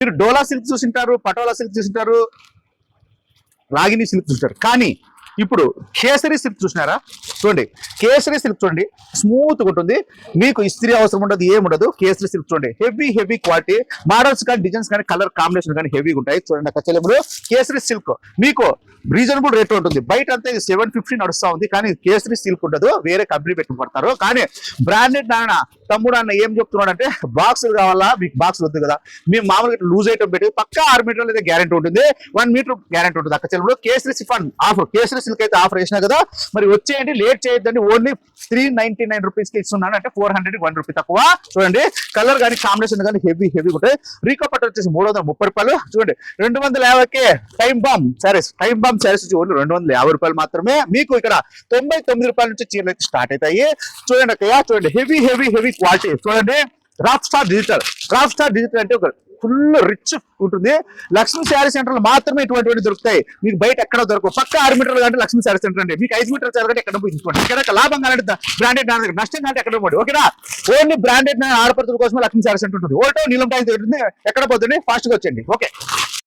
మీరు డోలా silk చూసింటారు, patola silk చూసింటారు, రాగిని silk చూసింటారు. కానీ ఇప్పుడు కేసరి సిల్క్ చూసినారా? చూడండి, కేసరి సిల్క్ చూడండి, స్మూత్ ఉంటుంది, మీకు ఇస్త్రీ అవసరం ఉండదు, ఏముండదు. కేసరి సిల్క్ చూడండి, హెవీ క్వాలిటీ, మోడల్స్ కానీ డిజైన్స్ కానీ కలర్ కాంబినేషన్ కానీ హెవీగా ఉంటాయి. చూడండి అక్క చెల్లెములు, కేసరి సిల్క్ మీకు రీజనబుల్ రేట్ ఉంటుంది. బయట అంతా 750 నడుస్తా ఉంది, కానీ కేసరి సిల్క్ ఉండదు, వేరే కంపెనీ పెట్టుకుంటారు. కానీ బ్రాండెడ్ నాన్న తమ్ముడు అన్న ఏం చెప్తున్నాడు అంటే, బాక్సులు కావాలా మీకు? బాక్స్ వద్దు కదా, మేము మామూలుగా లూజ్ ఐటమ్ పెట్టి పక్కా 6 మీటర్లు అయితే గ్యారెంటీ ఉంటుంది, 1 మీటర్ గ్యారెంటీ ఉంటుంది. అక్క చెల్లెములు Kesari chiffon offer, Kesari silk అయితే ఆఫర్ వేసినా కదా, మరి వచ్చేయండి, లేట్ చేయొద్దండి. ఓన్లీ 399 రూపీస్ కి ఇస్తున్నాను, అంటే 401 రూపీస్ తక్కువ. చూడండి కలర్ కానీ కాంబినేషన్ కానీ హెవీ ఉంటాయి. రీకో పట్టు వచ్చేసి 330 రూపాయలు. చూడండి 250కే టైం బాంబ్ శారీస్ వచ్చి ఓన్లీ 250 రూపాయలు మాత్రమే. మీకు ఇక్కడ 99 రూపాయల నుంచి చీరలు అయితే స్టార్ట్ అవుతాయి. చూడండి అక్కయ్య, చూడండి హెవీ క్వాలిటీ. చూడండి రాక్ స్టార్ డిజిటల్ అంటే ఒక ఫుల్ రిచ్ ఉంటుంది. లక్ష్మీ శారీ సెంటర్ లో మాత్రమే ఇటువంటి దొరుకుతాయి, మీకు బయట ఎక్కడ దొరకవు. పక్క 6 మీటర్లు అంటే లక్ష్మీ శారీ సెంటర్ అండి, మీకు 5 మీటర్లు శారీ అంటే ఎక్కడ తీసుకోండి. ఇక్కడ లాభం కానీ బ్రాండెడ్ నష్టం కానీ ఎక్కడ పోండి, ఓకేనా? ఓన్లీ బ్రాండెడ్ ఆడపడుతుల కోసమే లక్ష్మీ శారీ సెంటర్ ఉంటుంది. ఓటో నీలం ట్యాంక్ ఉంటుంది, ఎక్కడ పోతుంది, ఫాస్ట్ గా వచ్చేయండి. ఓకే.